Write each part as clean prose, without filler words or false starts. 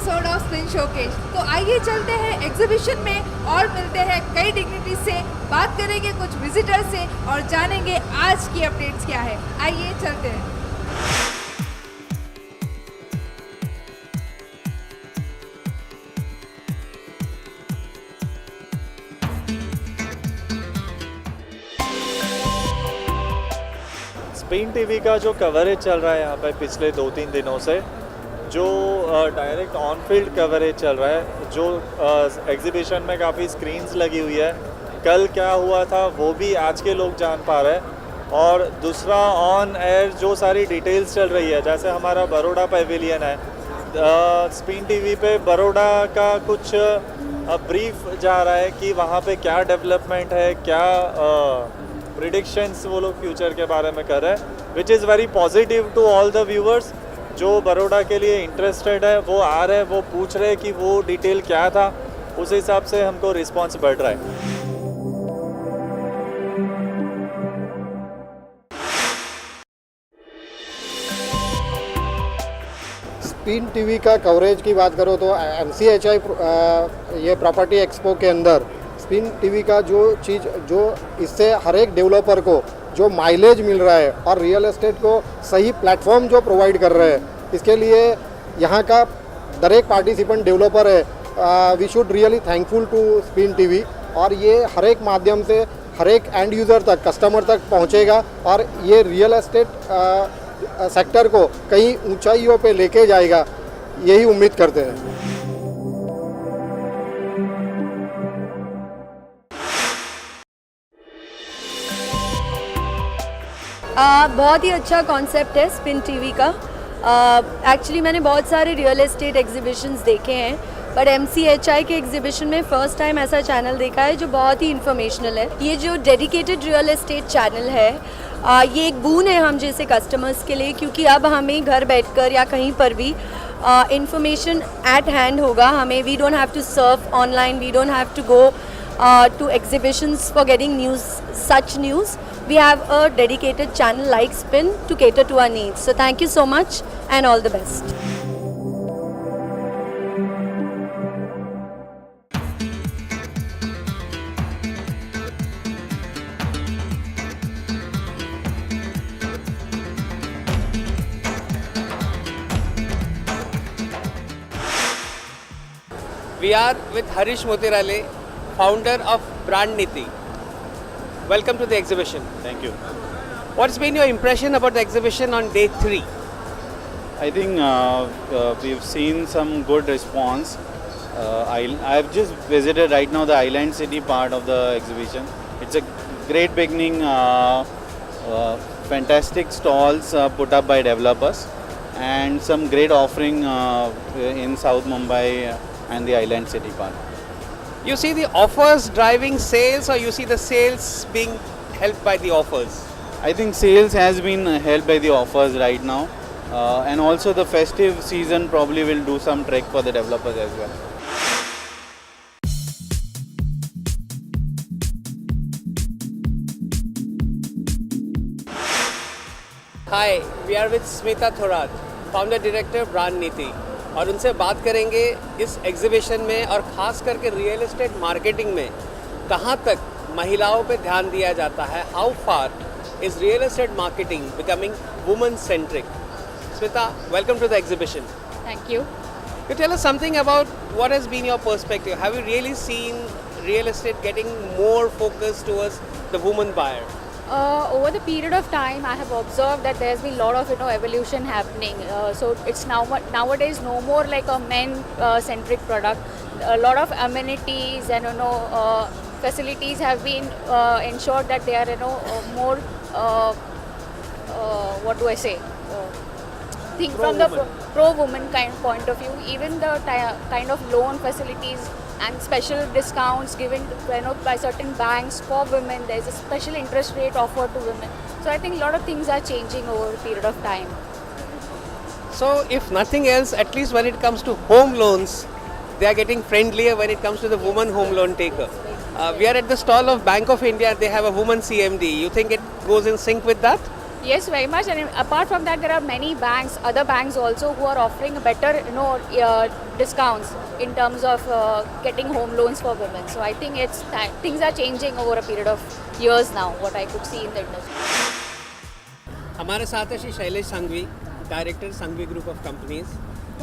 Episode off spin showcase. तो आइए चलते हैं एग्जीबिशन में और मिलते हैं कई डिग्निटी से, बात करेंगे कुछ विजिटर से और जानेंगे आज की अपडेट्स क्या है। आइए चलते हैं। स्पिन टीवी का जो कवरेज चल रहा है यहाँ पे पिछले 2-3 दिनों से, जो डायरेक्ट ऑन फील्ड कवरेज चल रहा है, जो एग्जीबिशन में काफ़ी स्क्रीन्स लगी हुई है, कल क्या हुआ था वो भी आज के लोग जान पा रहे हैं। और दूसरा ऑन एयर जो सारी डिटेल्स चल रही है, जैसे हमारा बड़ौदा पेविलियन है, स्पिन टीवी पे बड़ौदा का कुछ ब्रीफ जा रहा है कि वहाँ पे क्या डेवलपमेंट है, क्या प्रिडिक्शंस वो लोग फ्यूचर के बारे में कर रहे हैं, which is very positive to all the viewers. जो बड़ौदा के लिए इंटरेस्टेड है वो आ रहे हैं, वो पूछ रहे हैं कि वो डिटेल क्या था, उस हिसाब से हमको रिस्पांस बढ़ रहा है। स्पिन टीवी का कवरेज की बात करो तो MCHI ये प्रॉपर्टी एक्सपो के अंदर स्पिन टीवी का जो चीज़, जो इससे हर एक डेवलपर को जो माइलेज मिल रहा है और रियल एस्टेट को सही प्लेटफॉर्म जो प्रोवाइड कर रहे हैं, इसके लिए यहाँ का हर एक पार्टिसिपेंट डेवलपर है, we should really thankful to Spin TV. और ये हर एक माध्यम से हर एक एंड यूज़र तक, कस्टमर तक पहुँचेगा और ये रियल एस्टेट सेक्टर को कई ऊंचाइयों पे लेके जाएगा, यही उम्मीद करते हैं। बहुत ही अच्छा कॉन्सेप्ट है स्पिन टीवी का। एक्चुअली मैंने बहुत सारे रियल एस्टेट एग्जीबिशंस देखे हैं, बट MCHI के एग्जीबिशन में फ़र्स्ट टाइम ऐसा चैनल देखा है जो बहुत ही इंफॉर्मेशनल है। ये जो डेडिकेटेड रियल एस्टेट चैनल है, ये एक बून है हम जैसे कस्टमर्स के लिए, क्योंकि अब हमें घर बैठकर या कहीं पर भी इंफॉर्मेशन एट हैंड होगा। हमें we don't have to surf online, we don't have to go to exhibitions for getting news, such news. We have a dedicated channel like Spin to cater to our needs. So thank you so much and all the best. We are with Harish Motirale, founder of Brand Niti. Welcome to the exhibition. Thank you. What's been your impression about the exhibition on day 3? I think we've seen some good response. I've just visited right now the Island City part of the exhibition. It's a great beginning, fantastic stalls put up by developers and some great offering in South Mumbai and the Island City part. You see the offers driving sales, or you see the sales being helped by the offers? I think sales has been helped by the offers right now, and also the festive season probably will do some trick for the developers as well. Hi, we are with Smita Thorat, founder director Brand Niti. और उनसे बात करेंगे इस exhibition में और ख़ास करके real estate marketing में कहाँ तक महिलाओं पे ध्यान दिया जाता है। How far is real estate marketing becoming woman centric? Smita, welcome to the exhibition. Thank you. You tell us something about what has been your perspective. Have you really seen real estate getting more focused towards the woman buyer? Over the period of time, I have observed that there's been a lot of evolution happening. So it's nowadays no more like a men-centric product. A lot of amenities and facilities have been ensured that they are more what do I say? Think from the pro-woman kind of point of view. Even the kind of loan facilities and special discounts given by certain banks for women. There is a special interest rate offered to women. So I think a lot of things are changing over a period of time. So if nothing else, at least when it comes to home loans, they are getting friendlier when it comes to the woman home loan taker. We are at the stall of Bank of India. They have a woman CMD. You think it goes in sync with that? Yes, very much. And apart from that, there are many banks, other banks also, who are offering better, discounts in terms of getting home loans for women. So I think things are changing over a period of years now. What I could see in the industry. हमारे साथ है Shri Shailesh Sanghvi, director Sanghvi group of companies.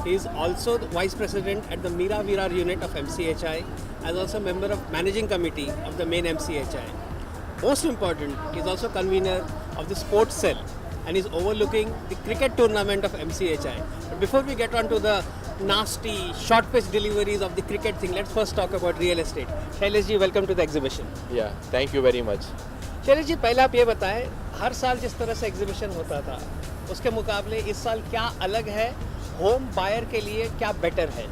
He is also the vice president at the Mira Virar unit of MCHI, as also member of managing committee of the main MCHI. Most important, he is also convener of the sports cell and is overlooking the cricket tournament of MCHI. But before we get on to the nasty short pitch deliveries of the cricket thing, let's first talk about real estate. Shailesh ji, welcome to the exhibition. Yeah, thank you very much. Shailesh ji, पहले आप ये बताएं, हर साल जिस तरह से exhibition होता था उसके मुकाबले इस साल क्या अलग है, होम बायर के लिए क्या बेटर है?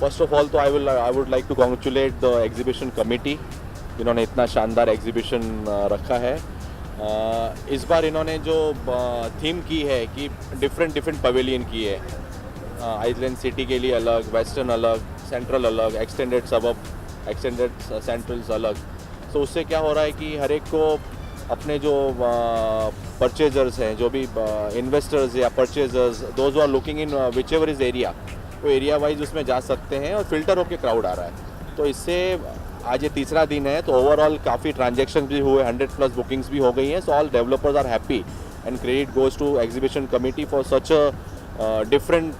फर्स्ट ऑफ ऑल तो I would like to congratulate the exhibition committee, इन्होंने इतना शानदार एग्जीबिशन रखा है. इस बार इन्होंने जो थीम की है कि डिफरेंट पवेलियन की है. आइलैंड सिटी के लिए अलग, वेस्टर्न अलग, सेंट्रल अलग, एक्सटेंडेड सबब, एक्सटेंडेड सेंट्रल्स अलग. तो उससे क्या हो रहा है कि हर एक को अपने जो परचेजर्स हैं, जो भी इन्वेस्टर्स या purchasers, those are looking in which ever is area, वो एरिया वाइज उसमें जा सकते हैं और फिल्टर होकर क्राउड आ रहा है. तो इससे आज ये तीसरा दिन है, तो ओवरऑल काफ़ी ट्रांजेक्शन भी हुए, 100+ बुकिंग्स भी हो गई हैं. So all developers are happy and credit goes to exhibition committee for such a different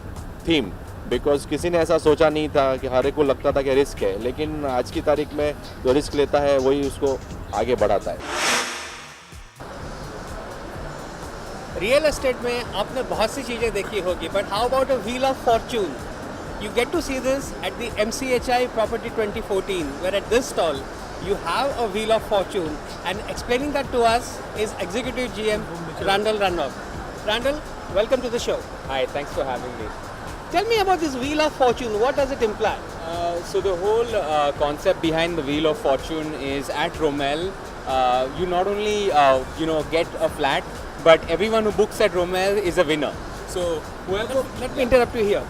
theme. Because किसी ने ऐसा सोचा नहीं था, कि हर एक को लगता था कि रिस्क है, लेकिन आज की तारीख में जो रिस्क लेता है वही उसको आगे बढ़ाता है. रियल एस्टेट में आपने बहुत सी चीज़ें देखी होगी, but how about a wheel of Fortune? You get to see this at the MCHI Property 2014, where at this stall you have a wheel of fortune, and explaining that to us is Executive GM Randall Rannock. Randall, welcome to the show. Hi, thanks for having me. Tell me about this wheel of fortune. What does it imply? So the whole concept behind the Wheel of Fortune is at Romel, you not only get a flat, but everyone who books at Romel is a winner. So whoever Let me interrupt you here.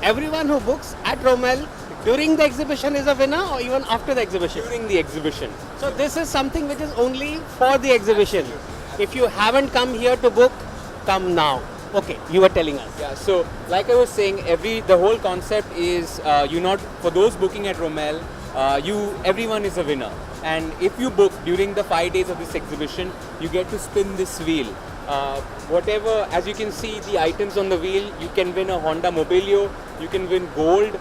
Everyone who books at Romel during the exhibition is a winner, or even after the exhibition? during the exhibition. So this is something which is only for the exhibition. If you haven't come here to book, come now. Okay, you were telling us. Yeah. So like I was saying, the whole concept is for those booking at Romel, everyone is a winner. And if you book during the 5 days of this exhibition, you get to spin this wheel. Whatever, as you can see, the items on the wheel, you can win a Honda Mobilio, you can win gold,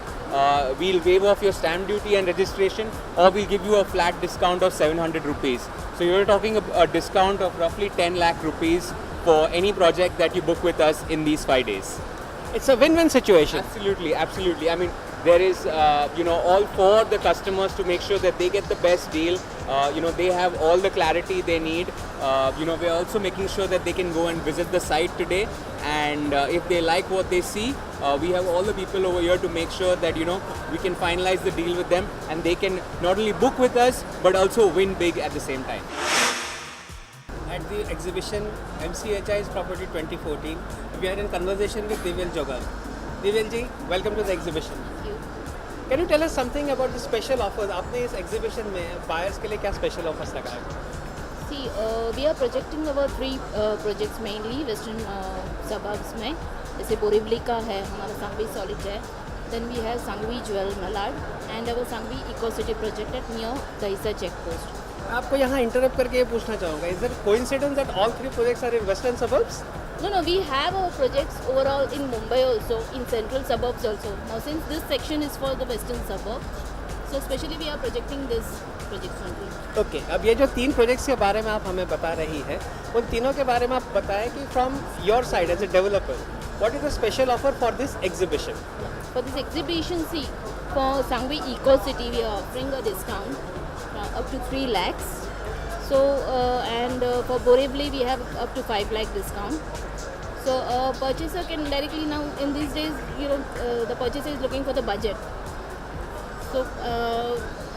we'll waive off your stamp duty and registration, or we'll give you a flat discount of 700 rupees. So you're talking a discount of roughly 10 lakh rupees for any project that you book with us in these 5 days. It's a win-win situation. Absolutely, absolutely. I mean, there is, all for the customers to make sure that they get the best deal. They have all the clarity they need. We're also making sure that they can go and visit the site today. And if they like what they see, we have all the people over here to make sure that, we can finalize the deal with them. And they can not only book with us, but also win big at the same time. At the exhibition MCHI's Property 2014, we are in conversation with Divil Jogal. Divil ji, welcome to the exhibition. Thank you. Can you tell us something about the special offers? आपने इस exhibition में buyers के लिए क्या special offers लगाए? See, we are projecting our 3 projects mainly western suburbs में. जैसे बोरीवली का है हमारा Sangvi Solid है. Then we have Sangvi Jewel Malad and our Sangvi Eco City project at near Dahisar checkpost. आपको यहाँ इंटरप्ट करके ये पूछना चाहूँगा, is there coincidence that all 3 projects are in western suburbs? No, we have our projects overall in Mumbai also, in central suburbs also. Now since this section is for the western suburbs, so especially we are projecting this project only. Okay, अब ये जो 3 projects के बारे में आप हमें बता रही है, उन तीनों के बारे में आप बताएं कि from your side as a developer, what is the special offer for this exhibition? For this exhibition, see, for Sangvi Eco City we are offering a discount up to 3 lakhs. So and for Borivali we have up to 5 lakh discount. So purchaser can directly now in these days, the purchaser is looking for the budget. So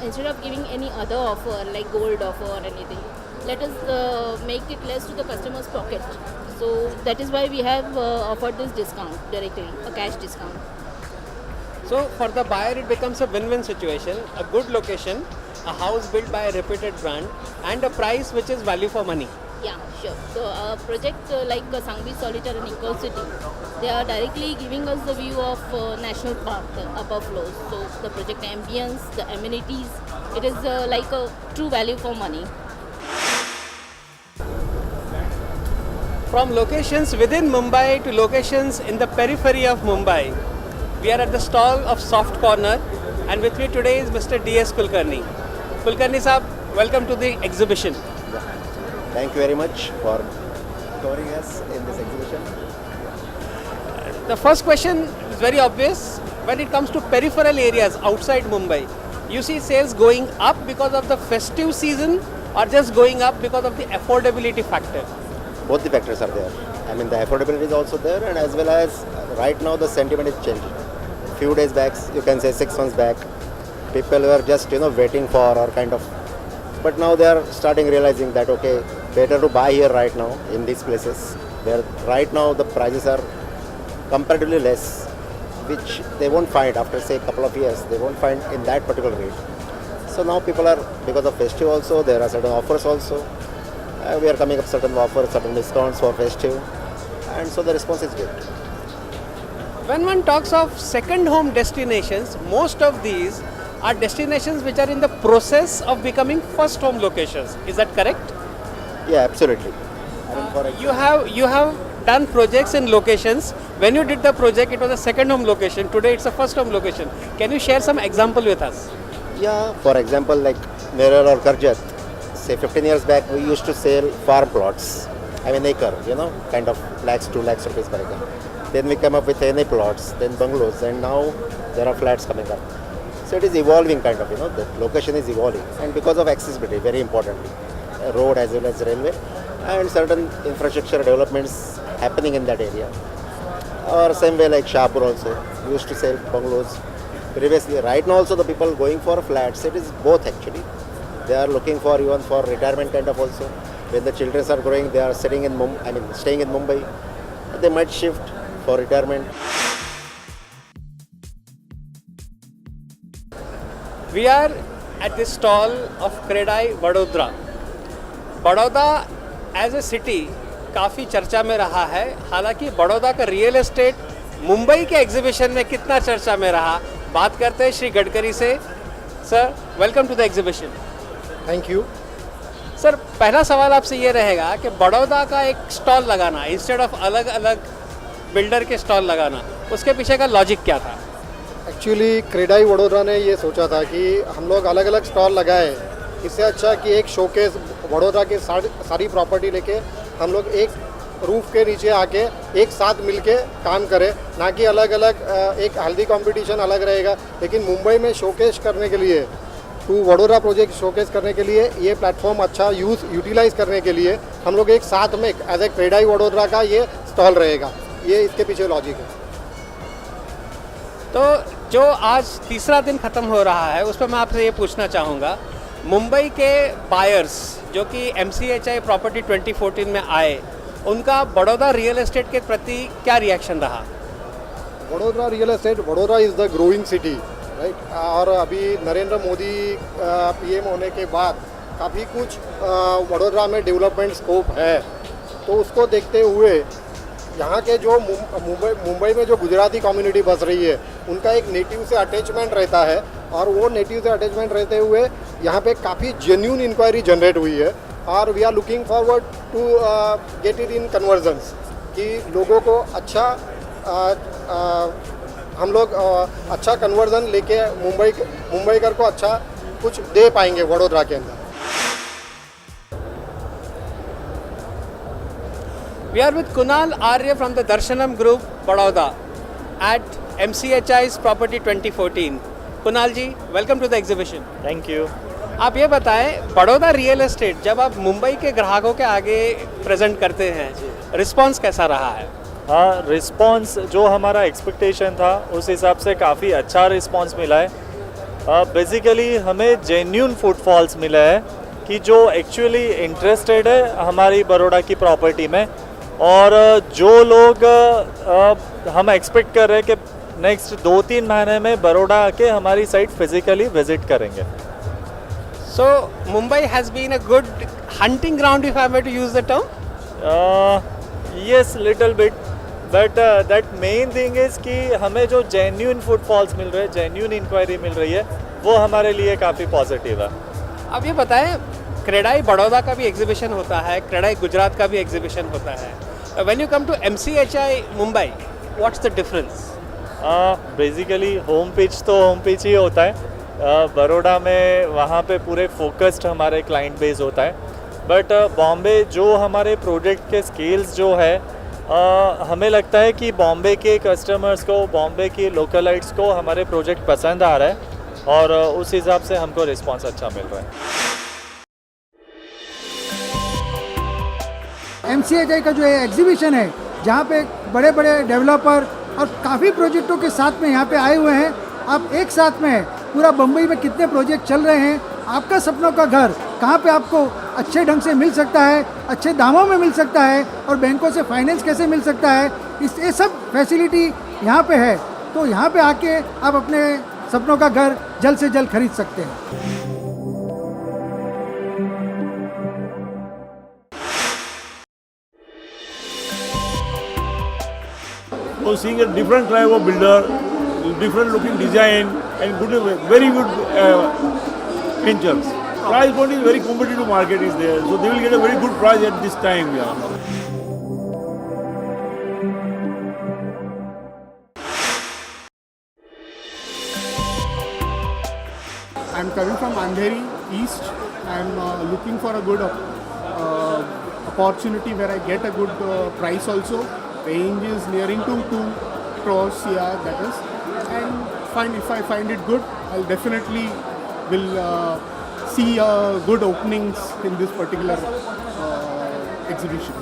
instead of giving any other offer like gold offer or anything, let us make it less to the customer's pocket. So that is why we have offered this discount directly, a cash discount. So for the buyer it becomes a win-win situation, a good location, a house built by a reputed brand and a price which is value for money. Yeah, sure. So project like Sangvi Solitaire and Eco City, they are directly giving us the view of national park, the upper floors. So the project ambience, the amenities, it is like a true value for money. From locations within Mumbai to locations in the periphery of Mumbai, we are at the stall of Soft Corner, and with me today is Mr. D.S. Kulkarni. Kulkarni Saab, welcome to the exhibition. Thank you very much for covering us in this exhibition. The first question is very obvious. When it comes to peripheral areas outside Mumbai, you see sales going up because of the festive season or just going up because of the affordability factor? Both the factors are there. I mean, the affordability is also there, and as well as right now the sentiment is changing. Few days back, you can say 6 months back, people were just waiting for or kind of, but now they are starting realizing that okay, better to buy here right now in these places where right now the prices are comparatively less, which they won't find after say a couple of years, they won't find in that particular rate. So now people are, because of festive also, there are certain offers also. We are coming up certain offers, certain discounts for festive, and so the response is good. When one talks of second home destinations, most of these are destinations which are in the process of becoming first home locations. Is that correct? Yeah, absolutely. I mean, for You have done projects in locations. When you did the project, it was a second home location. Today, it's a first home location. Can you share some example with us? Yeah, for example, like Meral or Karjat, say 15 years back, we used to sell farm plots. I mean, acre, kind of lakhs, 2 lakhs rupees per acre. Then we come up with NA plots, then bungalows, and now there are flats coming up. So it is evolving kind of, the location is evolving. And because of accessibility, very importantly, road as well as railway, and certain infrastructure developments happening in that area. Or same way like Shahpur also, we used to sell bungalows previously. Right now also the people going for flats, it is both actually. They are looking for even for retirement kind of also. When the children are growing, they are staying in Mumbai. They might shift for retirement. We are at the stall of Credai Vadodara. Baroda as a city काफ़ी चर्चा में रहा है. हालांकि बड़ौदा का real estate Mumbai के exhibition में कितना चर्चा में रहा, बात करते हैं श्री गडकरी से. Sir, welcome to the exhibition. Thank you. Sir, पहला सवाल आपसे ये रहेगा कि बड़ौदा का एक स्टॉल लगाना इंस्टेड ऑफ अलग अलग बिल्डर के स्टॉल लगाना, उसके पीछे का लॉजिक क्या था? एक्चुअली क्रेडाई वडोदरा ने ये सोचा था कि हम लोग अलग अलग स्टॉल लगाए, इससे अच्छा कि एक शोकेस वडोदरा की सारी प्रॉपर्टी लेके हम लोग एक रूफ के नीचे आके एक साथ मिलके काम करें, ना कि अलग अलग. एक हेल्दी कंपटीशन अलग रहेगा, लेकिन मुंबई में शोकेस करने के लिए, टू वडोदरा प्रोजेक्ट शोकेस करने के लिए, ये प्लेटफॉर्म अच्छा यूटिलाइज करने के लिए हम लोग एक साथ में एज ए क्रेडाई वडोदरा का ये स्टॉल रहेगा. ये इसके पीछे लॉजिक है. तो जो आज तीसरा दिन ख़त्म हो रहा है, उस पर मैं आपसे ये पूछना चाहूँगा, मुंबई के बायर्स जो कि MCHI प्रॉपर्टी 2014 में आए, उनका बड़ौदा रियल एस्टेट के प्रति क्या रिएक्शन रहा? Vadodara real estate, Vadodara is the growing city, right. और अभी नरेंद्र मोदी PM होने के बाद काफ़ी कुछ वडोदरा में डेवलपमेंट स्कोप है. तो उसको देखते हुए यहाँ के जो मुंबई में जो गुजराती कम्युनिटी बस रही है, उनका एक नेटिव से अटैचमेंट रहता है, और वो नेटिव से अटैचमेंट रहते हुए यहाँ पे काफ़ी जेन्यून इंक्वायरी जनरेट हुई है. और we are looking forward to get it in conversions, कि लोगों को अच्छा हम लोग अच्छा कन्वर्जन लेके मुंबईकर को अच्छा कुछ दे पाएंगे वडोदरा के अंदर. We are with Kunal Arya from the Darshanam Group, Baroda, at MCHI's Property 2014. Kunal ji, welcome to the exhibition. Thank you. आप ये बताएं, बड़ौदा रियल एस्टेट जब आप मुंबई के ग्राहकों के आगे प्रेजेंट करते हैं, रिस्पांस कैसा रहा है? हाँ, रिस्पांस जो हमारा एक्सपेक्टेशन था उस हिसाब से काफ़ी अच्छा रिस्पांस मिला है. बेसिकली हमें जेन्यून फुटफॉल्स मिला है कि जो एक्चुअली इंटरेस्टेड है हमारी बड़ौदा की प्रॉपर्टी में, और जो लोग हम एक्सपेक्ट कर रहे हैं कि नेक्स्ट 2-3 महीने में बड़ौदा आके हमारी साइट फिजिकली विजिट करेंगे. So Mumbai has been a good hunting ground, if I were to use the term? Yes, little bit. But that main thing is कि हमें जो genuine footfalls मिल रहे हैं, genuine inquiry मिल रही है, वो हमारे लिए काफ़ी पॉजिटिव है. अब ये बताएं, क्रेडाई बड़ौदा का भी एग्जीबिशन होता है, क्रेडाई गुजरात का भी एग्जीबिशन होता है. When you come to MCHI Mumbai, what's the difference? Basically home pitch तो होम पिच ही होता है. बड़ौदा में वहाँ पे पूरे फोकस्ड हमारे क्लाइंट बेस होता है. बट बॉम्बे जो हमारे प्रोजेक्ट के स्केल्स जो है, हमें लगता है कि बॉम्बे के कस्टमर्स को, बॉम्बे के लोकलाइट्स को हमारे प्रोजेक्ट पसंद आ रहा है और उस हिसाब से हमको रिस्पांस अच्छा मिल रहा है. MCHI का जो एग्जीबिशन है, जहाँ पे बड़े बड़े डेवलपर और काफ़ी प्रोजेक्टों के साथ में यहाँ पे आए हुए हैं. आप एक साथ में पूरा बम्बई में कितने प्रोजेक्ट चल रहे हैं, आपका सपनों का घर कहाँ पे आपको अच्छे ढंग से मिल सकता है, अच्छे दामों में मिल सकता है और बैंकों से फाइनेंस कैसे मिल सकता है, ये सब फैसिलिटी यहाँ पे है. तो यहाँ पे आके आप अपने सपनों का घर जल्द से जल्द खरीद सकते हैं. So seeing a different type of builder, different looking design and good, very good ventures. Price point is very competitive market is there, so they will get a very good price at this time. Yeah. I'm coming from Andheri East. I'm looking for a good opportunity where I get a good price also. Range is nearing to 2 crores, yeah, that is. And if I find it good, I'll definitely will see good openings in this particular exhibition.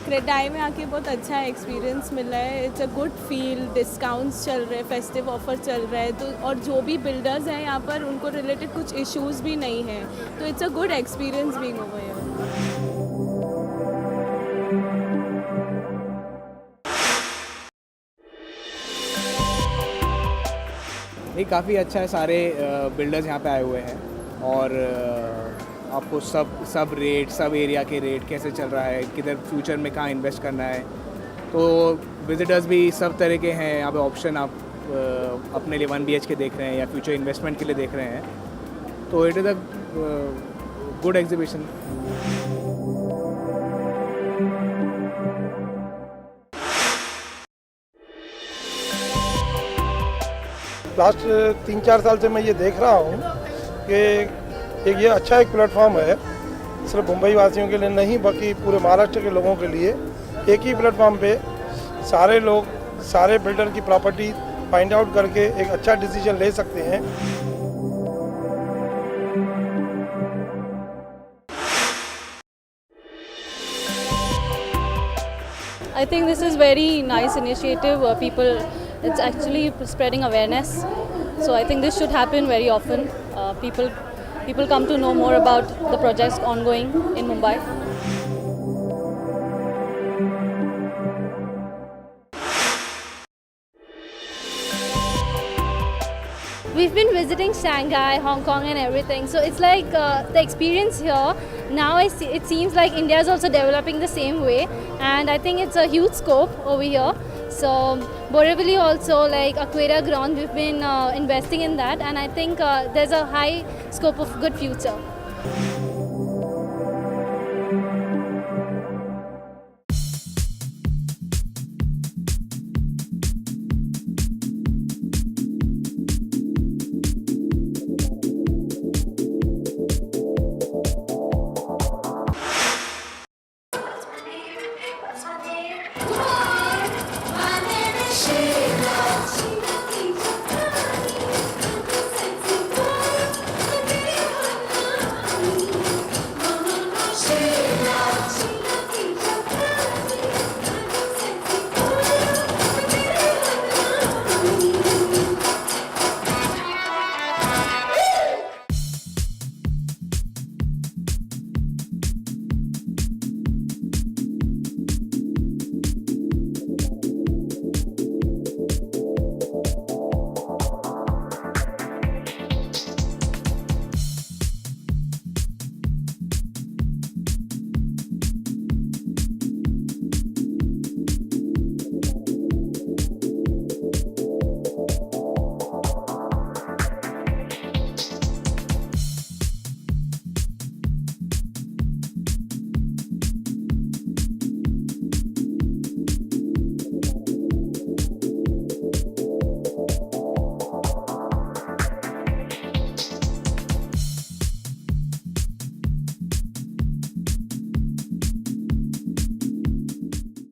CREDAI में आके बहुत अच्छा experience मिल रहा है. It's a good feel. Discounts चल रहे हैं, festive offer चल रहा है. तो और जो भी बिल्डर्स हैं यहाँ पर, उनको रिलेटेड कुछ इश्यूज भी नहीं हैं. तो it's a good experience being over here. ये काफ़ी अच्छा है. सारे बिल्डर्स यहाँ पे आए हुए हैं और आपको सब रेट, सब एरिया के रेट कैसे चल रहा है, किधर फ्यूचर में कहाँ इन्वेस्ट करना है. तो विजिटर्स भी सब तरह के हैं यहाँ पे. ऑप्शन आप अपने लिए 1 BHK देख रहे हैं या फ्यूचर इन्वेस्टमेंट के लिए देख रहे हैं. तो it is a good exhibition. Last 3-4 साल से मैं ये देख रहा हूँ कि ये अच्छा एक प्लेटफॉर्म है, सिर्फ मुंबई वासियों के लिए नहीं बल्कि पूरे महाराष्ट्र के लोगों के लिए. एक ही प्लेटफॉर्म पे सारे लोग, सारे बिल्डर की प्रॉपर्टी फाइंड आउट करके एक अच्छा डिसीजन ले सकते हैं. I think this is very nice initiative. It's actually spreading awareness. So I think this should happen very often. People come to know more about the projects ongoing in Mumbai. We've been visiting Shanghai, Hong Kong and everything. So it's like the experience here, now it seems like India is also developing the same way. And I think it's a huge scope over here. So Borivali also, like Aquaria Ground, we've been investing in that. And I think there's a high scope of good future.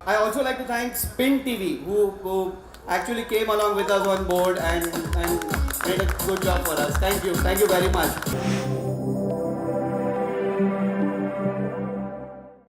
I also like to thank Spin TV who actually came along with us on board and made a good job for us. Thank you very much.